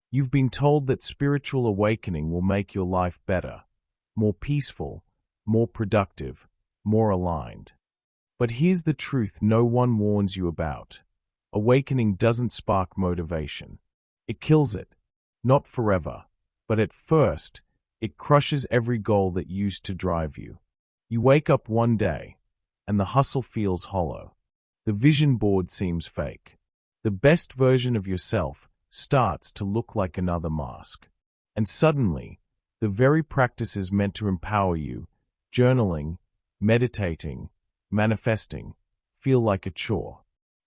You've been told that spiritual awakening will make your life better, more peaceful, more productive, more aligned. But here's the truth no one warns you about. Awakening doesn't spark motivation. It kills it. Not forever, but at first, it crushes every goal that used to drive you. You wake up one day, and the hustle feels hollow. The vision board seems fake. The best version of yourself starts to look like another mask. And suddenly, the very practices meant to empower you, journaling, meditating, manifesting, feel like a chore.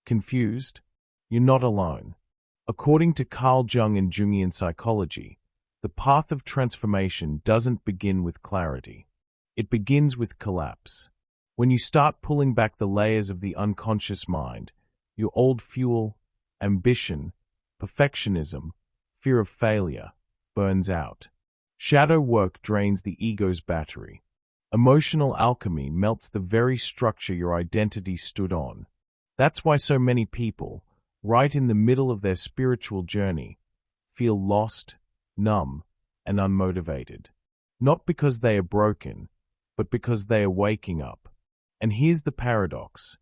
Confused? You're not alone. According to Carl Jung and Jungian psychology, the path of transformation doesn't begin with clarity. It begins with collapse. When you start pulling back the layers of the unconscious mind, your old fuel, ambition, perfectionism, fear of failure, burns out. Shadow work drains the ego's battery. Emotional alchemy melts the very structure your identity stood on. That's why so many people, right in the middle of their spiritual journey, feel lost, numb, and unmotivated. Not because they are broken, but because they are waking up. And here's the paradox.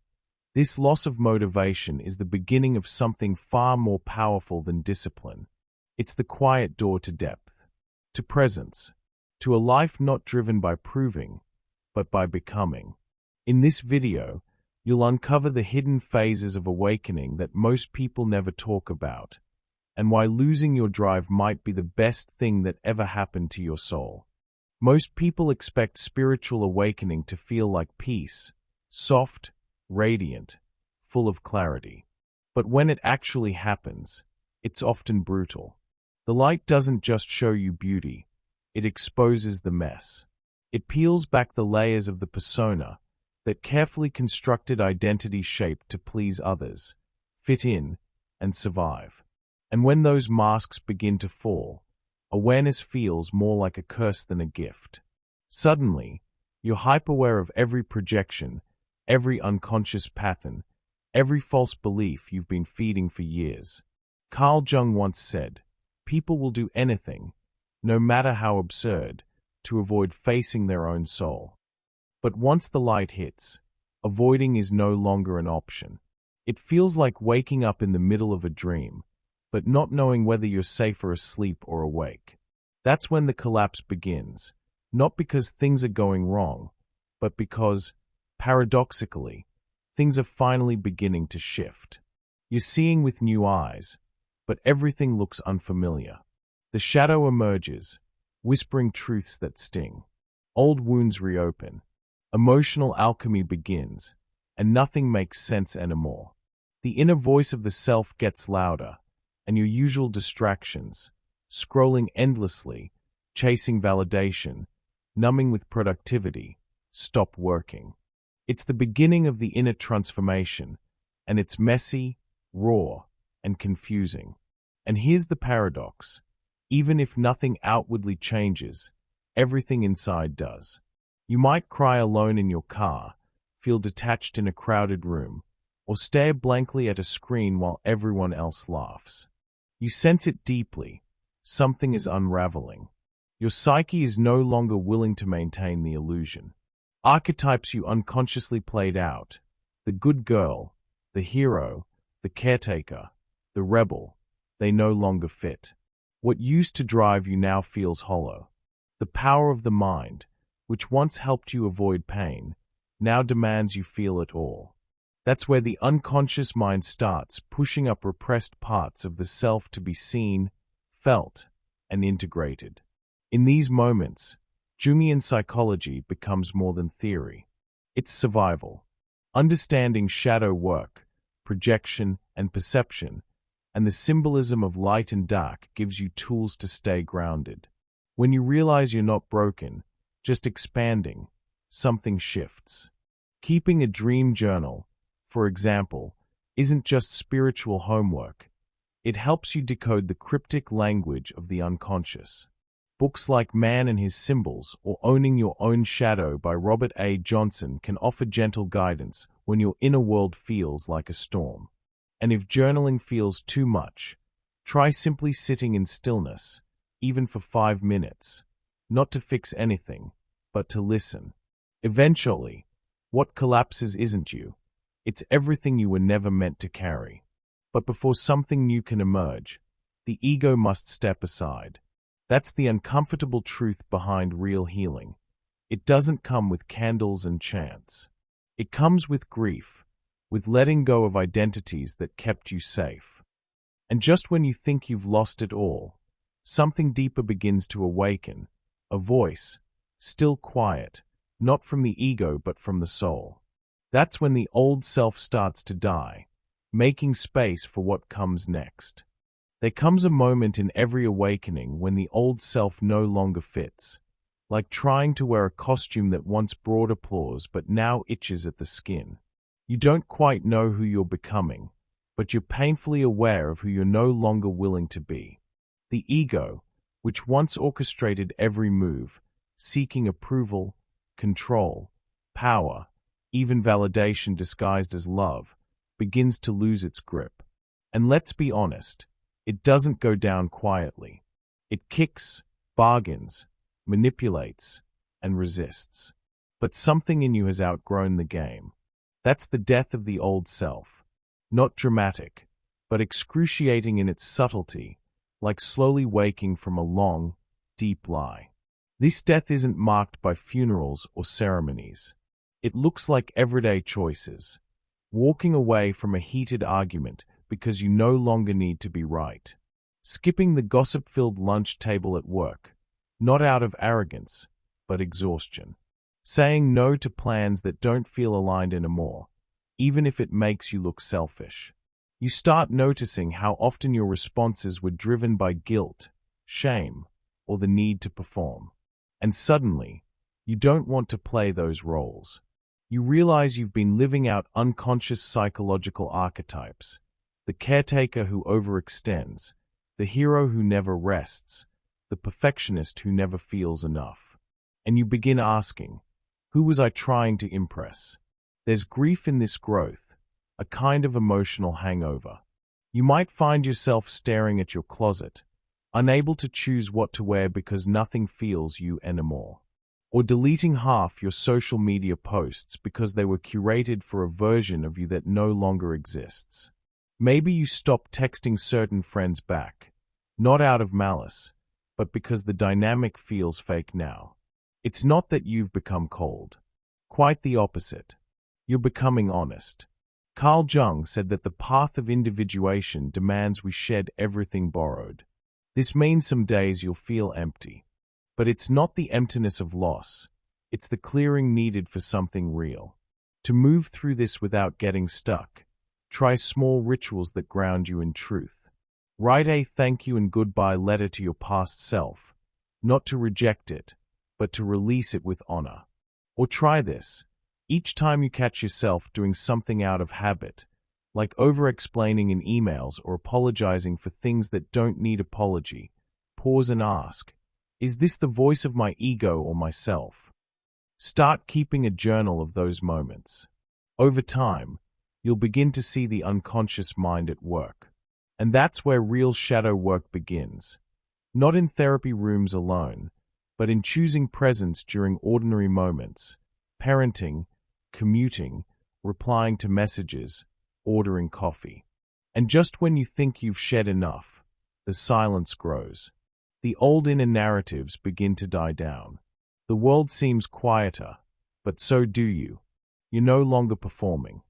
This loss of motivation is the beginning of something far more powerful than discipline. It's the quiet door to depth, to presence, to a life not driven by proving, but by becoming. In this video, you'll uncover the hidden phases of awakening that most people never talk about, and why losing your drive might be the best thing that ever happened to your soul. Most people expect spiritual awakening to feel like peace, soft, radiant, full of clarity. But when it actually happens, it's often brutal. The light doesn't just show you beauty, it exposes the mess. It peels back the layers of the persona, that carefully constructed identity shaped to please others, fit in, and survive. And when those masks begin to fall, awareness feels more like a curse than a gift. Suddenly, you're hyper-aware of every projection, every unconscious pattern, every false belief you've been feeding for years. Carl Jung once said, "People will do anything, no matter how absurd, to avoid facing their own soul." But once the light hits, avoiding is no longer an option. It feels like waking up in the middle of a dream, but not knowing whether you're safer asleep or awake. That's when the collapse begins, not because things are going wrong, but because, paradoxically, things are finally beginning to shift. You're seeing with new eyes, but everything looks unfamiliar. The shadow emerges, whispering truths that sting. Old wounds reopen. Emotional alchemy begins, and nothing makes sense anymore. The inner voice of the self gets louder, and your usual distractions, scrolling endlessly, chasing validation, numbing with productivity, stop working. It's the beginning of the inner transformation, and it's messy, raw, and confusing. And here's the paradox. Even if nothing outwardly changes, everything inside does. You might cry alone in your car, feel detached in a crowded room, or stare blankly at a screen while everyone else laughs. You sense it deeply. Something is unraveling. Your psyche is no longer willing to maintain the illusion. Archetypes you unconsciously played out, the good girl, the hero, the caretaker, the rebel, they no longer fit. What used to drive you now feels hollow. The power of the mind, which once helped you avoid pain, now demands you feel it all. That's where the unconscious mind starts pushing up repressed parts of the self to be seen, felt, and integrated. In these moments, Jungian psychology becomes more than theory. It's survival. Understanding shadow work, projection, and perception, and the symbolism of light and dark gives you tools to stay grounded. When you realize you're not broken, just expanding, something shifts. Keeping a dream journal, for example, isn't just spiritual homework. It helps you decode the cryptic language of the unconscious. Books like Man and His Symbols or Owning Your Own Shadow by Robert A. Johnson can offer gentle guidance when your inner world feels like a storm. And if journaling feels too much, Try simply sitting in stillness, even for 5 minutes, not to fix anything, but to listen. Eventually, what collapses isn't you. It's everything you were never meant to carry. But before something new can emerge, the ego must step aside. That's the uncomfortable truth behind real healing. It doesn't come with candles and chants. It comes with grief, with letting go of identities that kept you safe. And just when you think you've lost it all, something deeper begins to awaken, a voice, still quiet, not from the ego but from the soul. That's when the old self starts to die, making space for what comes next. There comes a moment in every awakening when the old self no longer fits, like trying to wear a costume that once brought applause but now itches at the skin. You don't quite know who you're becoming, but you're painfully aware of who you're no longer willing to be. The ego, which once orchestrated every move, seeking approval, control, power, even validation disguised as love, begins to lose its grip. And let's be honest, it doesn't go down quietly. It kicks, bargains, manipulates, and resists. But something in you has outgrown the game. That's the death of the old self. Not dramatic, but excruciating in its subtlety, like slowly waking from a long, deep lie. This death isn't marked by funerals or ceremonies. It looks like everyday choices. Walking away from a heated argument because you no longer need to be right. Skipping the gossip-filled lunch table at work, not out of arrogance, but exhaustion. Saying no to plans that don't feel aligned anymore, even if it makes you look selfish. You start noticing how often your responses were driven by guilt, shame, or the need to perform. And suddenly, you don't want to play those roles. You realize you've been living out unconscious psychological archetypes. The caretaker who overextends, the hero who never rests, the perfectionist who never feels enough. And you begin asking, who was I trying to impress? There's grief in this growth, a kind of emotional hangover. You might find yourself staring at your closet, unable to choose what to wear because nothing feels you anymore. Or deleting half your social media posts because they were curated for a version of you that no longer exists. Maybe you stop texting certain friends back, not out of malice, but because the dynamic feels fake now. It's not that you've become cold. Quite the opposite. You're becoming honest. Carl Jung said that the path of individuation demands we shed everything borrowed. This means some days you'll feel empty. But it's not the emptiness of loss. It's the clearing needed for something real. To move through this without getting stuck, try small rituals that ground you in truth. Write a thank you and goodbye letter to your past self, not to reject it, but to release it with honor. Or try this. Each time you catch yourself doing something out of habit, like over-explaining in emails or apologizing for things that don't need apology, pause and ask, is this the voice of my ego or myself? Start keeping a journal of those moments. Over time, you'll begin to see the unconscious mind at work. And that's where real shadow work begins. Not in therapy rooms alone, but in choosing presence during ordinary moments, parenting, commuting, replying to messages, ordering coffee. And just when you think you've shed enough, the silence grows. The old inner narratives begin to die down. The world seems quieter, but so do you. You're no longer performing.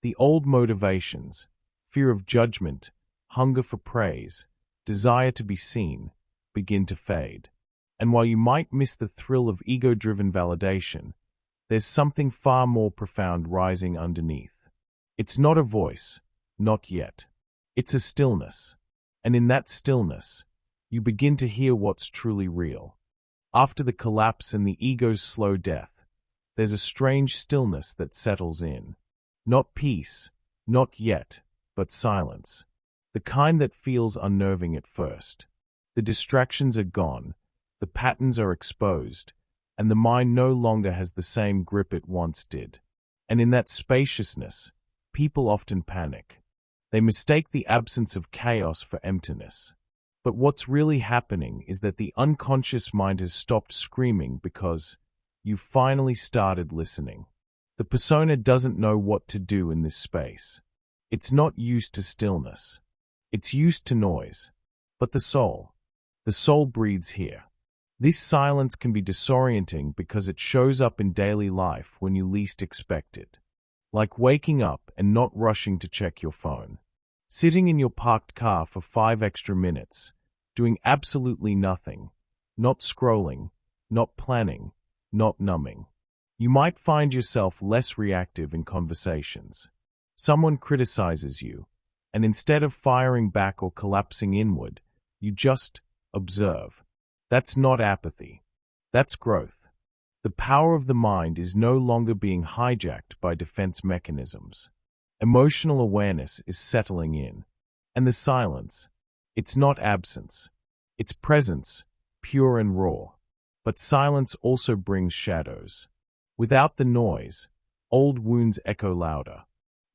The old motivations, fear of judgment, hunger for praise, desire to be seen, begin to fade. And while you might miss the thrill of ego-driven validation, there's something far more profound rising underneath. It's not a voice, not yet. It's a stillness. And in that stillness, you begin to hear what's truly real. After the collapse and the ego's slow death, there's a strange stillness that settles in. Not peace, not yet, but silence. The kind that feels unnerving at first. The distractions are gone, the patterns are exposed, and the mind no longer has the same grip it once did. And in that spaciousness, people often panic. They mistake the absence of chaos for emptiness. But what's really happening is that the unconscious mind has stopped screaming because you've finally started listening. The persona doesn't know what to do in this space. It's not used to stillness. It's used to noise. But the soul breathes here. This silence can be disorienting because it shows up in daily life when you least expect it. Like waking up and not rushing to check your phone. Sitting in your parked car for 5 extra minutes, doing absolutely nothing, not scrolling, not planning, not numbing. You might find yourself less reactive in conversations. Someone criticizes you, and instead of firing back or collapsing inward, you just observe. That's not apathy. That's growth. The power of the mind is no longer being hijacked by defense mechanisms. Emotional awareness is settling in. And the silence, it's not absence. It's presence, pure and raw. But silence also brings shadows. Without the noise, old wounds echo louder.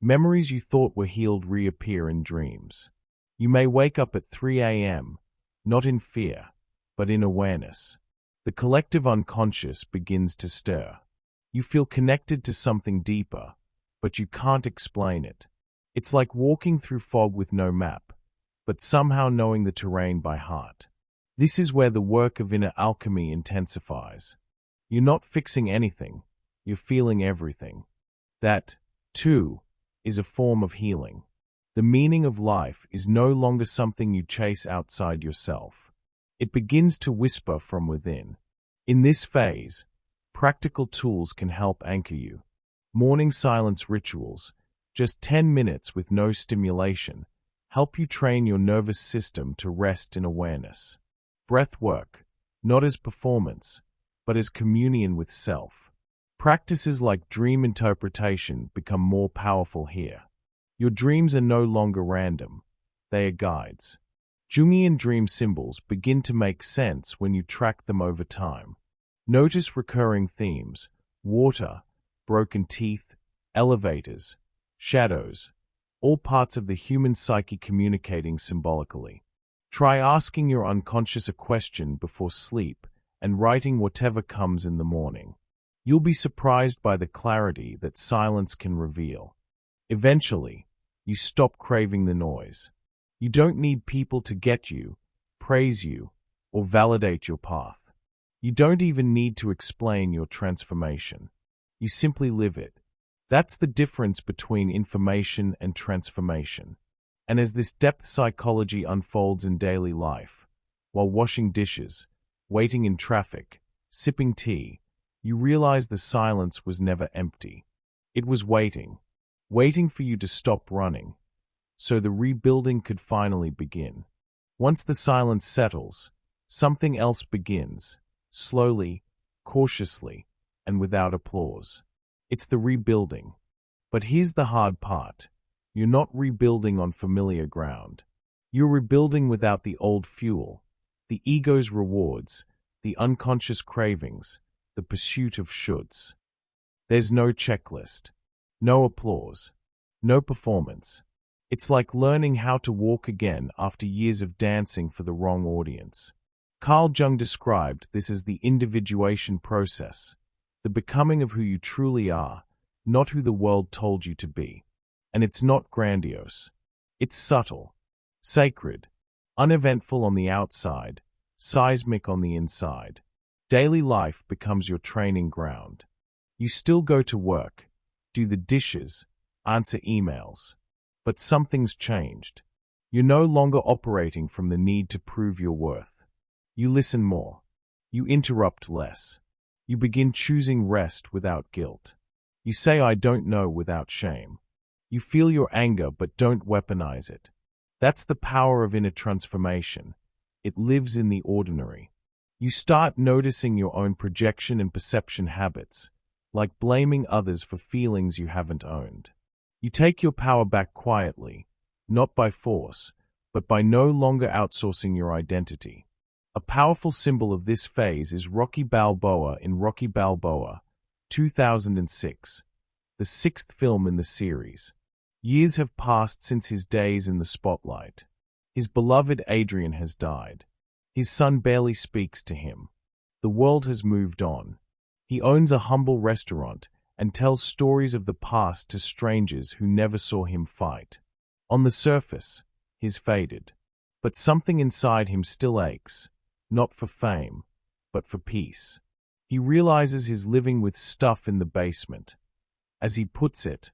Memories you thought were healed reappear in dreams. You may wake up at 3 a.m., not in fear, but in awareness. The collective unconscious begins to stir. You feel connected to something deeper, but you can't explain it. It's like walking through fog with no map, but somehow knowing the terrain by heart. This is where the work of inner alchemy intensifies. You're not fixing anything, you're feeling everything. That, too, is a form of healing. The meaning of life is no longer something you chase outside yourself. It begins to whisper from within. In this phase, practical tools can help anchor you. Morning silence rituals, just 10 minutes with no stimulation, help you train your nervous system to rest in awareness. Breath work, not as performance, but as communion with self. Practices like dream interpretation become more powerful here. Your dreams are no longer random, they are guides. Jungian dream symbols begin to make sense when you track them over time. Notice recurring themes: water, broken teeth, elevators, shadows, all parts of the human psyche communicating symbolically. Try asking your unconscious a question before sleep and writing whatever comes in the morning. You'll be surprised by the clarity that silence can reveal. Eventually, you stop craving the noise. You don't need people to get you, praise you, or validate your path. You don't even need to explain your transformation. You simply live it. That's the difference between information and transformation. And as this depth psychology unfolds in daily life, while washing dishes, waiting in traffic, sipping tea, you realize the silence was never empty. It was waiting for you to stop running, so the rebuilding could finally begin. Once the silence settles, something else begins, slowly, cautiously, and without applause. It's the rebuilding. But here's the hard part. You're not rebuilding on familiar ground. You're rebuilding without the old fuel, the ego's rewards, the unconscious cravings, the pursuit of shoulds. There's no checklist, no applause, no performance. It's like learning how to walk again after years of dancing for the wrong audience. Carl Jung described this as the individuation process, the becoming of who you truly are, not who the world told you to be. And it's not grandiose. It's subtle, sacred, uneventful on the outside, seismic on the inside. Daily life becomes your training ground. You still go to work, do the dishes, answer emails. But something's changed. You're no longer operating from the need to prove your worth. You listen more. You interrupt less. You begin choosing rest without guilt. You say I don't know without shame. You feel your anger but don't weaponize it. That's the power of inner transformation. It lives in the ordinary. You start noticing your own projection and perception habits, like blaming others for feelings you haven't owned. You take your power back quietly, not by force, but by no longer outsourcing your identity. A powerful symbol of this phase is Rocky Balboa in Rocky Balboa, 2006, the 6th film in the series. Years have passed since his days in the spotlight. His beloved Adrian has died. His son barely speaks to him. The world has moved on. He owns a humble restaurant and tells stories of the past to strangers who never saw him fight. On the surface, he's faded. But something inside him still aches, not for fame, but for peace. He realizes he's living with stuff in the basement. As he puts it,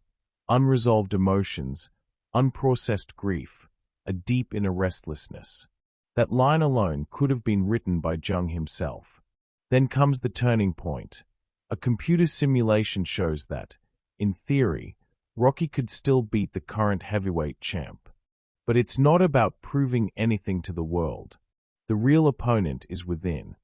unresolved emotions, unprocessed grief, a deep inner restlessness. That line alone could have been written by Jung himself. Then comes the turning point. A computer simulation shows that, in theory, Rocky could still beat the current heavyweight champ. But it's not about proving anything to the world. The real opponent is within.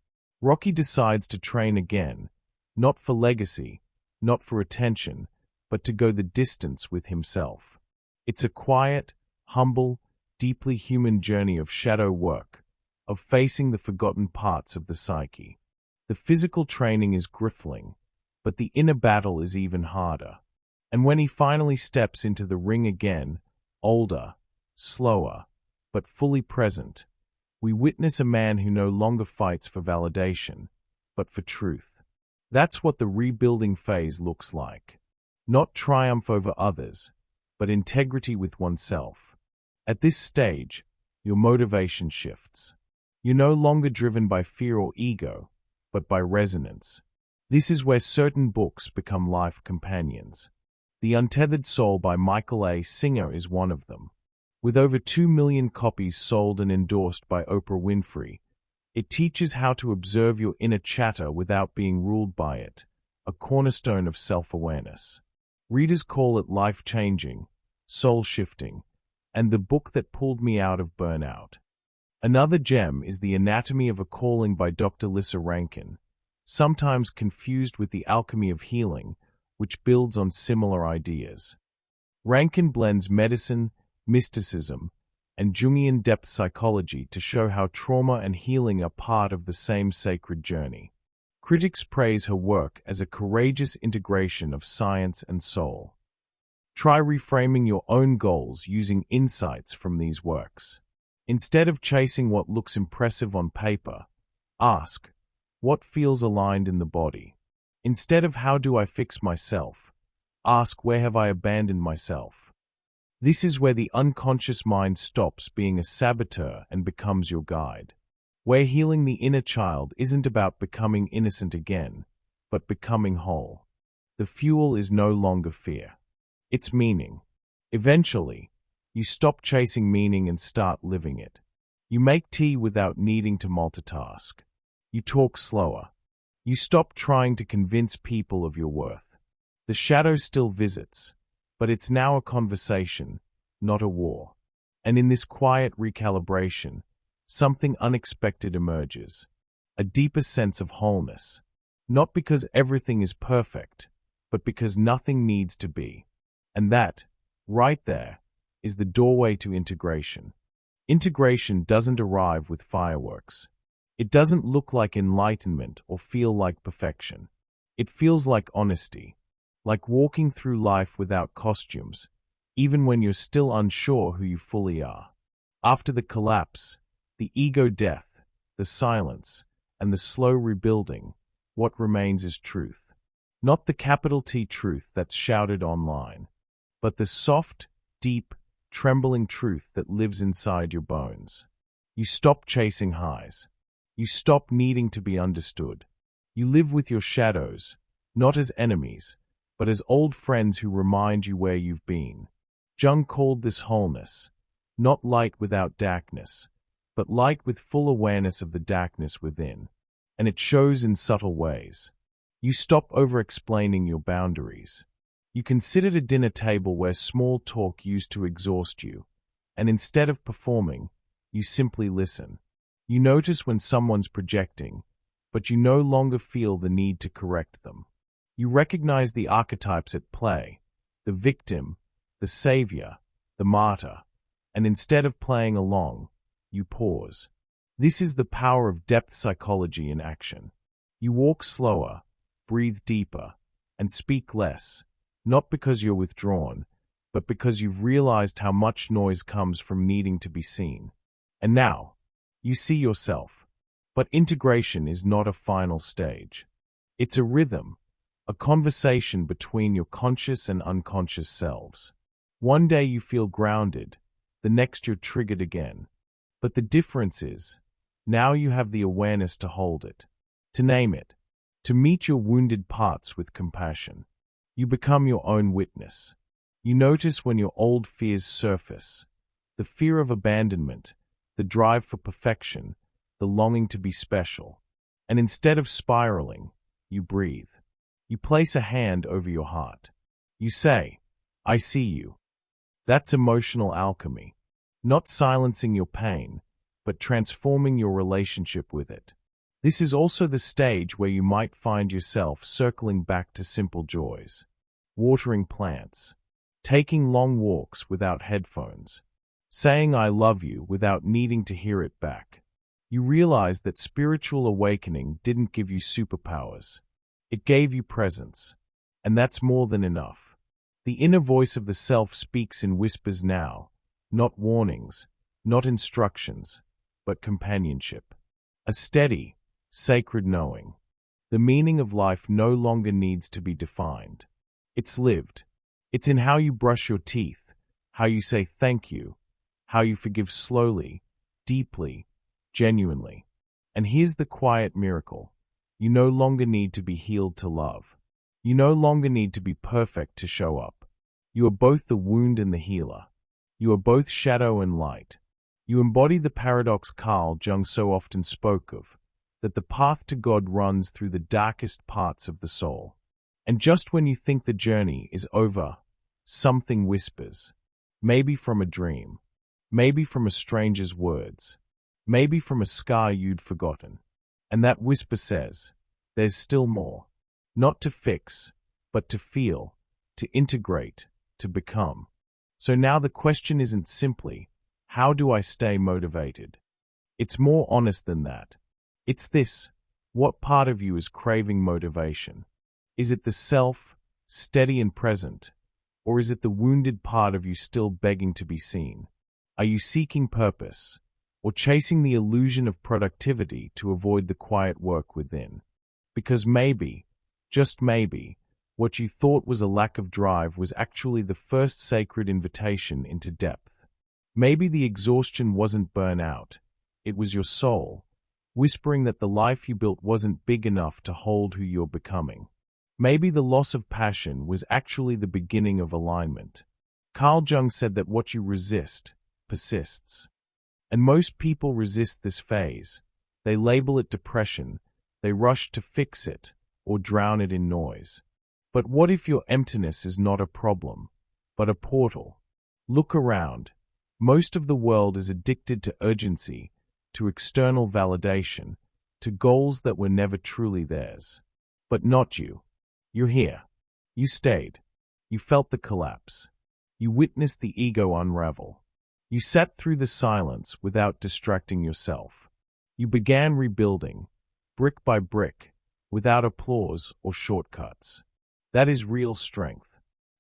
Rocky decides to train again, not for legacy, not for attention, but to go the distance with himself. It's a quiet, humble, deeply human journey of shadow work, of facing the forgotten parts of the psyche. The physical training is grisling, but the inner battle is even harder. And when he finally steps into the ring again, older, slower, but fully present, we witness a man who no longer fights for validation, but for truth. That's what the rebuilding phase looks like. Not triumph over others, but integrity with oneself. At this stage, your motivation shifts. You're no longer driven by fear or ego, but by resonance. This is where certain books become life companions. The Untethered Soul by Michael A. Singer is one of them. With over 2 million copies sold and endorsed by Oprah Winfrey, it teaches how to observe your inner chatter without being ruled by it, a cornerstone of self-awareness. Readers call it life-changing, soul-shifting, and the book that pulled me out of burnout. Another gem is The Anatomy of a Calling by Dr. Lissa Rankin, sometimes confused with The Alchemy of Healing, which builds on similar ideas. Rankin blends medicine, mysticism, and Jungian depth psychology to show how trauma and healing are part of the same sacred journey. Critics praise her work as a courageous integration of science and soul. Try reframing your own goals using insights from these works. Instead of chasing what looks impressive on paper, ask, what feels aligned in the body? Instead of how do I fix myself, ask where have I abandoned myself? This is where the unconscious mind stops being a saboteur and becomes your guide. Where healing the inner child isn't about becoming innocent again, but becoming whole. The fuel is no longer fear. It's meaning. Eventually, you stop chasing meaning and start living it. You make tea without needing to multitask. You talk slower. You stop trying to convince people of your worth. The shadow still visits, but it's now a conversation, not a war. And in this quiet recalibration, something unexpected emerges, a deeper sense of wholeness, not because everything is perfect, but because nothing needs to be. And that, right there, is the doorway to integration. Integration doesn't arrive with fireworks. It doesn't look like enlightenment or feel like perfection. It feels like honesty, like walking through life without costumes, even when you're still unsure who you fully are. After the collapse, the ego death, the silence, and the slow rebuilding, what remains is truth. Not the capital T truth that's shouted online, but the soft, deep, trembling truth that lives inside your bones. You stop chasing highs. You stop needing to be understood. You live with your shadows, not as enemies, but as old friends who remind you where you've been. Jung called this wholeness, not light without darkness, but light with full awareness of the darkness within. And it shows in subtle ways. You stop over-explaining your boundaries. You can sit at a dinner table where small talk used to exhaust you, and instead of performing, you simply listen. You notice when someone's projecting, but you no longer feel the need to correct them. You recognize the archetypes at play, the victim, the savior, the martyr, and instead of playing along, you pause. This is the power of depth psychology in action. You walk slower, breathe deeper, and speak less, not because you're withdrawn, but because you've realized how much noise comes from needing to be seen. And now, you see yourself. But integration is not a final stage. It's a rhythm, a conversation between your conscious and unconscious selves. One day you feel grounded, the next you're triggered again. But the difference is, now you have the awareness to hold it, to name it, to meet your wounded parts with compassion. You become your own witness. You notice when your old fears surface, the fear of abandonment, the drive for perfection, the longing to be special. And instead of spiraling, you breathe. You place a hand over your heart. You say, I see you. That's emotional alchemy. Not silencing your pain, but transforming your relationship with it. This is also the stage where you might find yourself circling back to simple joys. Watering plants. Taking long walks without headphones. Saying I love you without needing to hear it back. You realize that spiritual awakening didn't give you superpowers. It gave you presence. And that's more than enough. The inner voice of the self speaks in whispers now, not warnings, not instructions, but companionship. A steady, sacred knowing. The meaning of life no longer needs to be defined. It's lived. It's in how you brush your teeth, how you say thank you, how you forgive slowly, deeply, genuinely. And here's the quiet miracle. You no longer need to be healed to love. You no longer need to be perfect to show up. You are both the wound and the healer. You are both shadow and light. You embody the paradox Carl Jung so often spoke of, that the path to God runs through the darkest parts of the soul. And just when you think the journey is over, something whispers. Maybe from a dream. Maybe from a stranger's words. Maybe from a scar you'd forgotten. And that whisper says, there's still more. Not to fix, but to feel, to integrate, to become. So now the question isn't simply, how do I stay motivated? It's more honest than that. It's this, what part of you is craving motivation? Is it the self, steady and present, or is it the wounded part of you still begging to be seen? Are you seeking purpose, or chasing the illusion of productivity to avoid the quiet work within? Because maybe, just maybe, what you thought was a lack of drive was actually the first sacred invitation into depth. Maybe the exhaustion wasn't burnout, it was your soul, whispering that the life you built wasn't big enough to hold who you're becoming. Maybe the loss of passion was actually the beginning of alignment. Carl Jung said that what you resist persists. And most people resist this phase. They label it depression, they rush to fix it, or drown it in noise. But what if your emptiness is not a problem, but a portal? Look around. Most of the world is addicted to urgency, to external validation, to goals that were never truly theirs. But not you. You're here. You stayed. You felt the collapse. You witnessed the ego unravel. You sat through the silence without distracting yourself. You began rebuilding, brick by brick, without applause or shortcuts. That is real strength.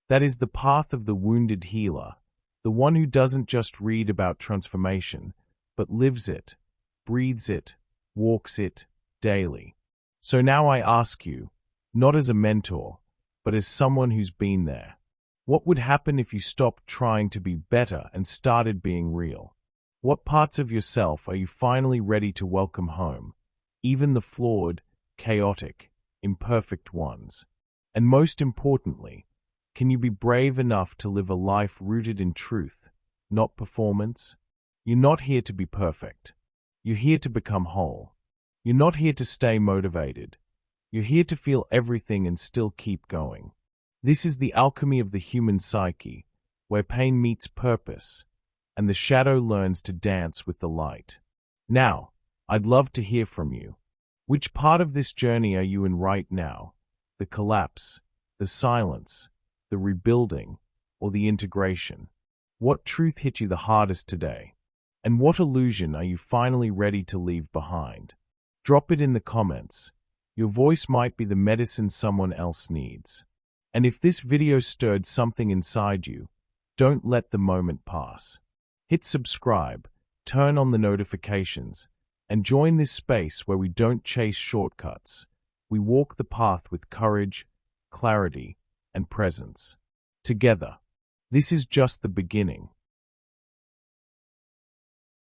That is the path of the wounded healer, the one who doesn't just read about transformation, but lives it, breathes it, walks it, daily. So now I ask you, not as a mentor, but as someone who's been there. What would happen if you stopped trying to be better and started being real? What parts of yourself are you finally ready to welcome home? Even the flawed, chaotic, imperfect ones. And most importantly, can you be brave enough to live a life rooted in truth, not performance? You're not here to be perfect. You're here to become whole. You're not here to stay motivated. You're here to feel everything and still keep going. This is the alchemy of the human psyche, where pain meets purpose, and the shadow learns to dance with the light. Now, I'd love to hear from you. Which part of this journey are you in right now? The collapse, the silence, the rebuilding, or the integration? What truth hit you the hardest today? And what illusion are you finally ready to leave behind? Drop it in the comments. Your voice might be the medicine someone else needs. And if this video stirred something inside you, Don't let the moment pass. Hit subscribe, turn on the notifications, and join this space where we don't chase shortcuts. We walk the path with courage, clarity, and presence. Together. This is just the beginning.